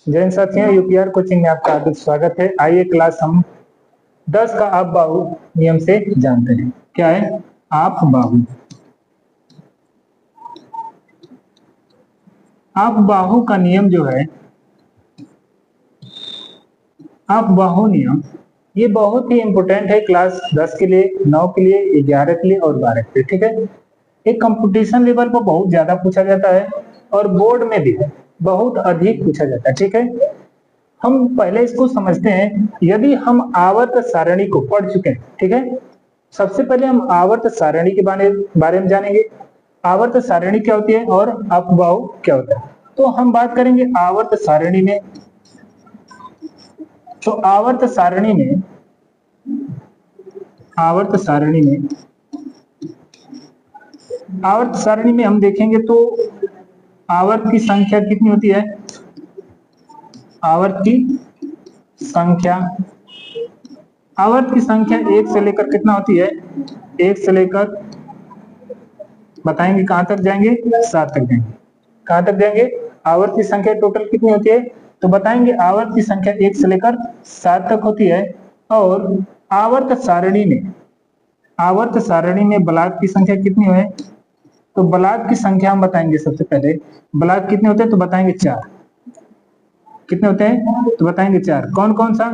जय हिंद साथियों, UPR coaching में आपका हार्दिक स्वागत है। आइए क्लास हम 10 का आप बाहु नियम से जानते हैं। क्या है आप बाहु? आप बाहु का नियम जो है, आप बाहु नियम, ये बहुत ही इंपॉर्टेंट है क्लास 10 के लिए, 9 के लिए, 11 के लिए और 12 के लिए। ठीक है, एक कंपटीशन लेवल पर बहुत ज्यादा पूछा जाता है और बोर्ड में भी बहुत अधिक पूछा जाता है। ठीक है, हम पहले इसको समझते हैं। यदि हम आवर्त सारणी को पढ़ चुके हैं, ठीक है, सबसे पहले हम आवर्त सारणी के बारे में जानेंगे। आवर्त सारणी क्या होती है और अपबाहु क्या होता है। तो हम बात करेंगे आवर्त सारणी में। तो आवर्त सारणी में हम देखेंगे तो आवर्त की संख्या कितनी होती है? आवर्त की संख्या 1 से लेकर कितना होती है? 1 से लेकर बताएंगे कहां तक जाएंगे? 7 तक जाएंगे। कहां तक जाएंगे? आवर्त की संख्या टोटल कितनी होती है तो बताएंगे आवर्त की संख्या 1 से लेकर 7 तक होती है। और आवर्त सारणी में ब्लॉक की संख्या कितनी है तो ब्लॉक की संख्या हम बताएंगे। सबसे पहले ब्लॉक कितने होते हैं तो बताएंगे 4। कितने होते हैं तो बताएंगे 4। कौन कौन सा?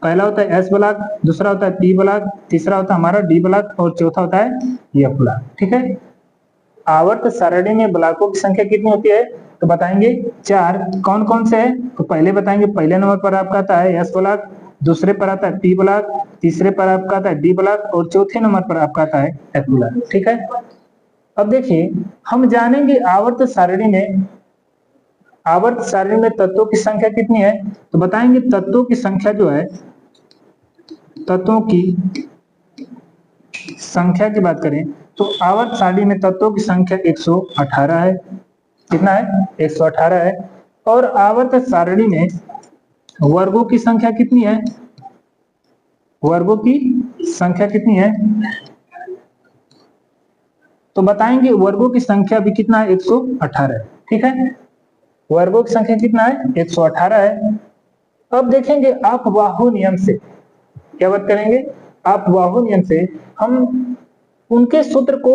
पहला होता है एस ब्लॉक, दूसरा होता है पी ब्लॉक, तीसरा होता है हमारा डी ब्लॉक और चौथा होता है एफ ब्लॉक। ठीक है, आवर्त सारणी में ब्लॉकों की संख्या कितनी होती है तो बताएंगे 4। कौन कौन से है तो पहले बताएंगे। पहले नंबर पर आपका आता है एस ब्लॉक, दूसरे पर आता है पी ब्लॉक, तीसरे पर आपका आता है डी ब्लॉक और चौथे नंबर पर आपका आता है एफ ब्लॉक। ठीक है, अब देखिए हम जानेंगे आवर्त सारणी में तत्वों की संख्या कितनी है तो बताएंगे तत्वों की संख्या जो है, तत्वों की संख्या की बात करें तो आवर्त सारणी में तत्वों की संख्या 118 है। कितना है? 118 है। और आवर्त सारणी में वर्गों की संख्या कितनी है? वर्गों की संख्या कितनी है तो बताएंगे वर्गों की संख्या भी कितना है? 118 है। ठीक है, वर्गों की संख्या कितना है? 118 है। अब देखेंगे अपबाहु नियम से क्या बात करेंगे? अपबाहु नियम से हम उनके सूत्र को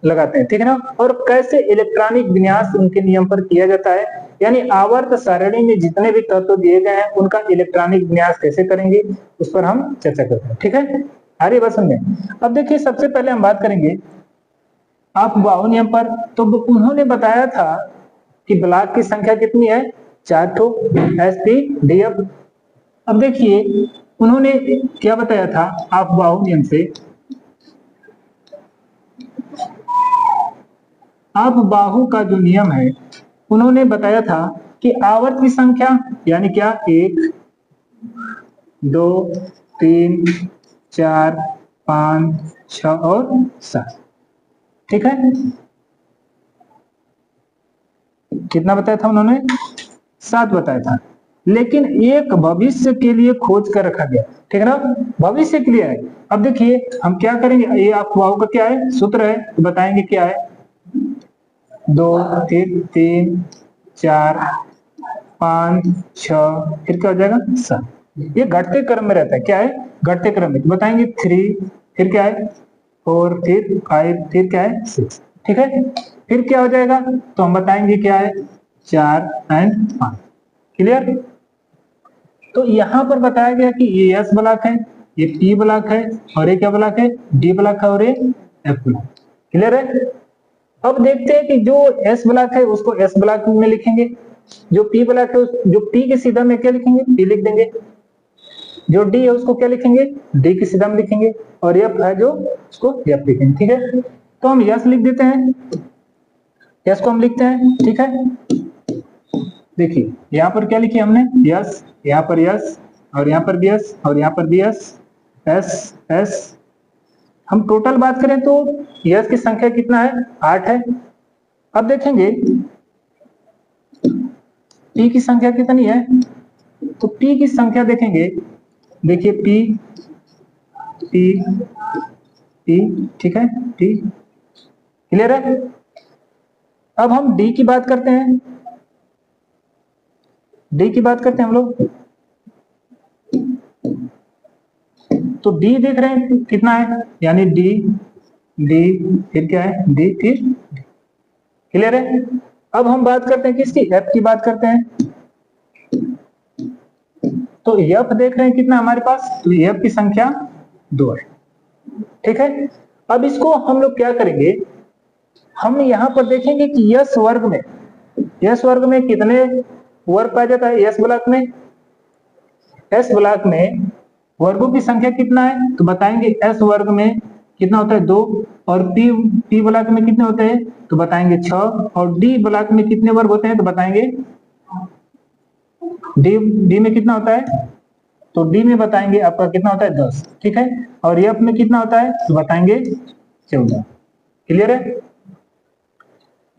लगाते हैं। ठीक है ना, और कैसे इलेक्ट्रॉनिक विन्यास उनके नियम पर किया जाता है, यानी आवर्त सारणी में जितने भी तत्व दिए गए हैं उनका इलेक्ट्रॉनिक विन्यास कैसे करेंगे उस पर हम चर्चा करते हैं। ठीक है, आगे बात समझे। अब देखिए सबसे पहले हम बात करेंगे अपबाहु नियम पर। तो उन्होंने बताया था कि ब्लॉक की संख्या कितनी है? 4 ठो, एस पी डी एफ। अब देखिए उन्होंने क्या बताया था अपबाहु नियम से। अपबाहु का जो नियम है उन्होंने बताया था कि आवर्त की संख्या यानी क्या 1 2 3 4 5 6 और 7। ठीक है, कितना बताया था उन्होंने? 7 बताया था। लेकिन एक भविष्य के लिए खोज कर रखा गया। ठीक है ना, भविष्य के लिए है। अब देखिए हम क्या करेंगे, ये अपवाहों का क्या है? सूत्र है तो बताएंगे क्या है। 2 3 4 5 6 फिर क्या हो जाएगा? 7। ये घटते क्रम में रहता है। क्या है? घटते क्रम में। तो बताएंगे 3, फिर क्या है? 4, फिर 5, फिर क्या है? 6। ठीक है, फिर क्या हो जाएगा तो हम बताएंगे क्या है? 4 एंड 5। क्लियर? तो यहां पर बताया गया कि ये एस ब्लॉक है, ये पी ब्लॉक है और ये क्या ब्लॉक है? डी ब्लॉक है और ये एफ ब्लॉक। क्लियर है? अब देखते हैं कि जो एस ब्लॉक है उसको एस ब्लॉक में लिखेंगे, जो पी ब्लॉक है जो पी के सीधा में क्या लिखेंगे? पी लिख देंगे। जो डी है उसको क्या लिखेंगे? डी के सीधा में लिखेंगे। और एफ है जो उसको एफ लिखेंगे। ठीक है, तो हम यस लिख देते हैं, यस को हम लिखते हैं। ठीक है, देखिए यहाँ पर क्या लिखिए हमने? यस, यहाँ पर यस और यहाँ पर बी एस और यहाँ पर बी एस एस एस। हम टोटल बात करें तो यस की संख्या कितना है? 8 है। अब देखेंगे पी की संख्या कितनी है तो पी की संख्या देखेंगे। देखिए पी पी पी, ठीक है, पी। क्लियर है? अब हम डी की बात करते हैं। डी की बात करते हैं हम लोग, तो डी देख रहे हैं कितना है, यानी डी, डी फिर क्या है, डी फिर, क्लियर है। अब हम बात करते हैं किसकी, एफ की बात करते हैं। तो एफ देख रहे हैं कितना हमारे पास, तो एफ की संख्या 2 है, ठीक है। अब इसको हम लोग क्या करेंगे, हम यहां पर देखेंगे कि यस वर्ग में, यस वर्ग में कितने वर्ग पाया जाता है, एस ब्लॉक में, एस ब्लॉक में वर्गों की संख्या कितना है, तो बताएंगे एस वर्ग में कितना होता है 2, और पी ब्लॉक में कितने होते हैं, तो बताएंगे 6, और डी ब्लॉक में कितने वर्ग होते हैं, तो बताएंगे डी में कितना होता है, तो डी में बताएंगे आपका कितना होता है 10, ठीक है। और एफ में कितना होता है, तो बताएंगे 14, क्लियर है।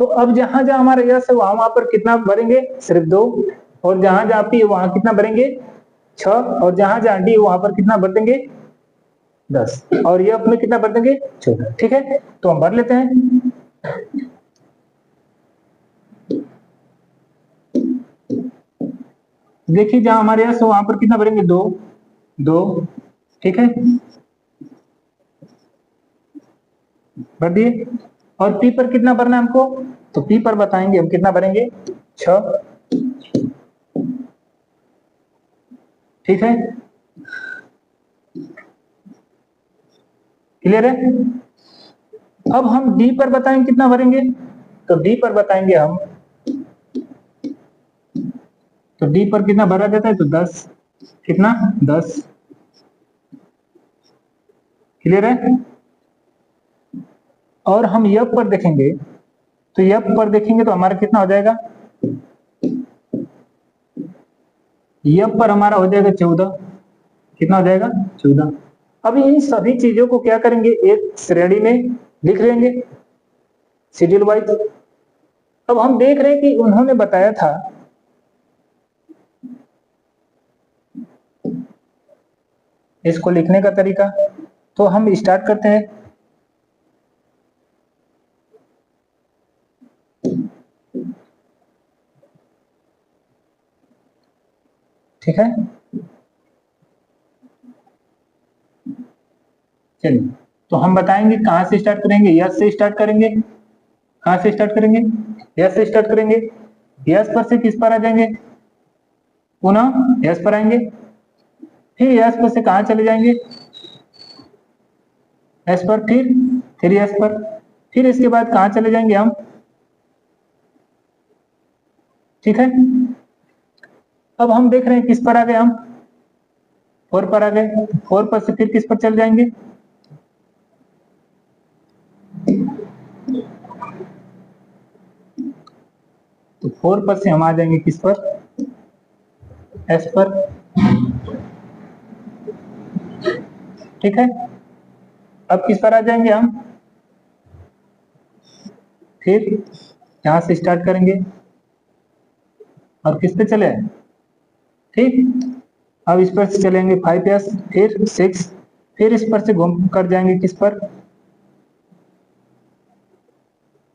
तो अब जहां जहां हमारा यस है वहां पर कितना भरेंगे, सिर्फ 2, और जहां जहां पी वहां कितना भरेंगे 6, और जहां जहां डी वहां पर कितना भर देंगे 10, और ये अपने कितना भर देंगे 14, ठीक है। तो हम भर लेते हैं, देखिए जहां हमारे यस है वहां पर कितना भरेंगे 2, 2, ठीक है, भर दिए। और पी पर कितना भरना है हमको, तो पी पर बताएंगे हम कितना भरेंगे 6, ठीक है, क्लियर है। अब हम डी पर बताएंगे कितना भरेंगे, तो डी पर बताएंगे हम, तो डी पर कितना भरा जाता है, तो 10, कितना 10, क्लियर है। और हम यप पर देखेंगे, तो यप पर देखेंगे तो हमारा कितना हो जाएगा, यप पर हमारा हो जाएगा 14, कितना हो जाएगा 14। अब इन सभी चीजों को क्या करेंगे, एक श्रेणी में लिख लेंगे शेड्यूल वाइज। अब हम देख रहे हैं कि उन्होंने बताया था इसको लिखने का तरीका, तो हम स्टार्ट करते हैं। ठीक है, चलिए तो हम बताएंगे कहां से स्टार्ट करेंगे, यस से स्टार्ट करेंगे, कहां से स्टार्ट करेंगे, यस से स्टार्ट करेंगे, यस पर से किस पर आ जाएंगे, पुनः यस पर आएंगे, फिर यस पर से कहां चले जाएंगे, एस पर, फिर एस पर, फिर इसके बाद कहां चले जाएंगे हम, ठीक है। अब हम देख रहे हैं किस पर आ गए हम, 4 पर आ गए, 4 पर से फिर किस पर चल जाएंगे, तो 4 पर से हम आ जाएंगे किस पर, एस पर, ठीक है। अब किस पर आ जाएंगे हम, फिर यहां से स्टार्ट करेंगे और किस पे चले, ठीक। अब इस पर से चलेंगे 5s, फिर 6, फिर इस पर से घूम कर जाएंगे किस पर,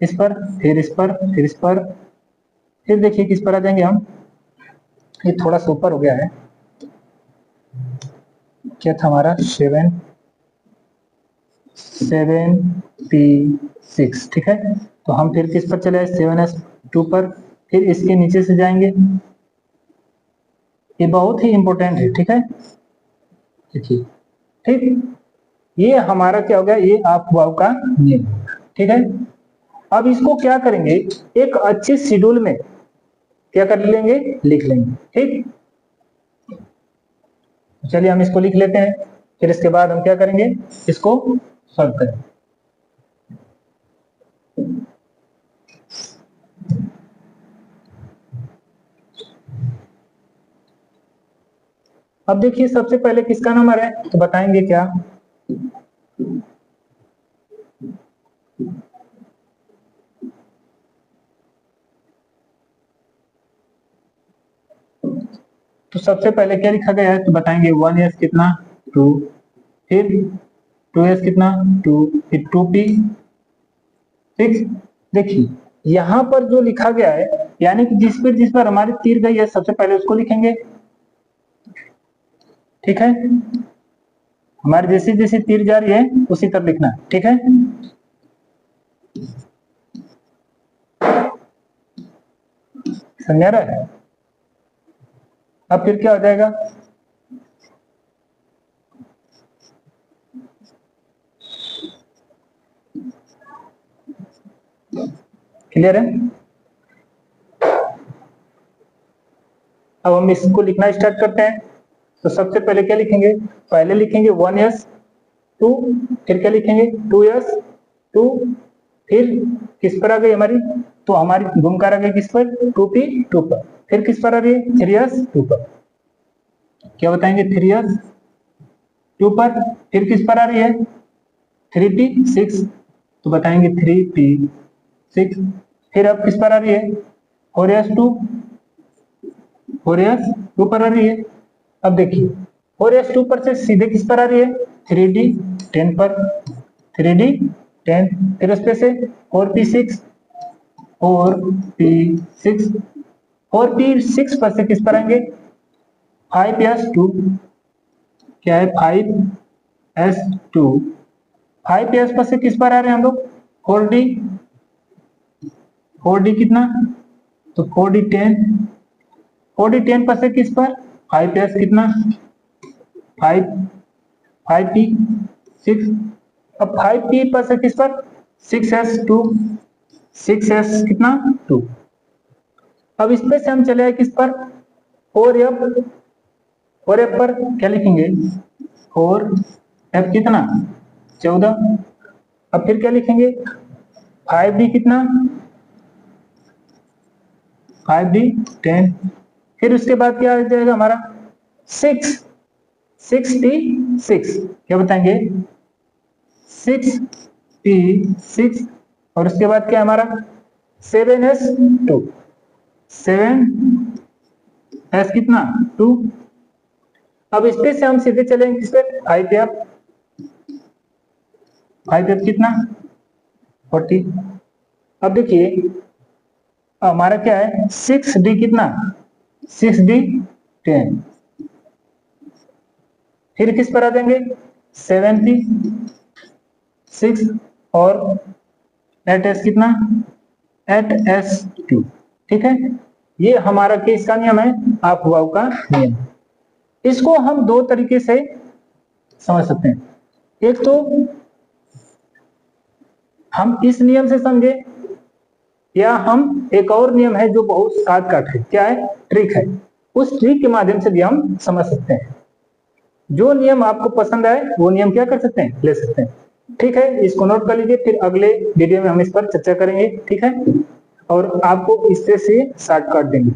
इस पर, फिर इस पर, फिर इस पर, फिर देखिए किस पर आ जाएंगे हम, ये थोड़ा सा ऊपर हो गया है, क्या था हमारा 7p6, ठीक है। तो हम फिर किस पर चले, 7s2 पर, फिर इसके नीचे से जाएंगे, ये बहुत ही इंपॉर्टेंट है, ठीक है, देखिए, ठीक, ये हमारा क्या हो गया, ये आप वाव का नियम, ठीक है। अब इसको क्या करेंगे, एक अच्छे शेड्यूल में क्या कर लेंगे, लिख लेंगे, ठीक। चलिए हम इसको लिख लेते हैं, फिर इसके बाद हम क्या करेंगे, इसको सॉल्व करेंगे। अब देखिए सबसे पहले किसका नंबर है, तो बताएंगे क्या, तो सबसे पहले क्या लिखा गया है, तो बताएंगे 1s कितना 2, फिर 2s कितना 2, फिर 2p 6। देखिए यहां पर जो लिखा गया है यानी कि जिस पर हमारी तीर गई है सबसे पहले उसको लिखेंगे, ठीक है। हमारी जैसी जैसी तीर जा रही है उसी तरह लिखना, ठीक है। समझा रहा है? अब फिर क्या हो जाएगा, क्लियर है? अब हम इसको लिखना स्टार्ट करते हैं। तो सबसे पहले क्या लिखेंगे, पहले लिखेंगे 1s 2, फिर क्या लिखेंगे 2s 2, फिर किस पर आ गई हमारी, तो हमारी घुमकर आ गई किस पर, 2p 2 पर, फिर किस पर आ रही है 3s 2 पर, क्या बताएंगे 3s 2 पर, फिर किस पर आ रही है 3p 6, तो बताएंगे 3p 6, फिर अब किस पर आ रही है 4s 2 पर आ रही है। अब देखिए 4s 2 पर से सीधे किस पर आ रही है 3d 10 पर, 3d 10, फिर उस पे से 4p6 पर से किस पर आएंगे 5s2, क्या है 5s2, 5s पर से किस पर आ रहे हैं हम लोग 4d कितना, तो 4d 10 पर से किस पर 5s कितना 5p 6, अब 5p पर से किस पर 6s2 कितना 2, अब इस पे से हम चले आए किस पर 4f पर क्या लिखेंगे 4f कितना 14, अब फिर क्या लिखेंगे 5d कितना 5d 10, फिर उसके बाद क्या आ जाएगा हमारा 6p6, क्या बताएंगे 6p6, और उसके बाद क्या हमारा 7s2 कितना 2, अब इस पे से हम सीधे चलेंगे किस पे 5f कितना 40, अब देखिए हमारा क्या है 6d कितना 6d 10, फिर किस पर आ जाएंगे 7p6 और 8s कितना 8s2, ठीक है। ये हमारा किसका नियम है, अफवाह का नियम। इसको हम दो तरीके से समझ सकते हैं, एक तो हम इस नियम से समझे, या हम एक और नियम है जो बहुत शॉर्टकट है, क्या है ट्रिक है, उस ट्रिक के माध्यम से भी हम समझ सकते हैं। जो नियम आपको पसंद आए वो नियम क्या कर सकते हैं ले सकते हैं, ठीक है। इसको नोट कर लीजिए, फिर अगले वीडियो में हम इस पर चर्चा करेंगे, ठीक है, और आपको इससे शॉर्टकट देंगे।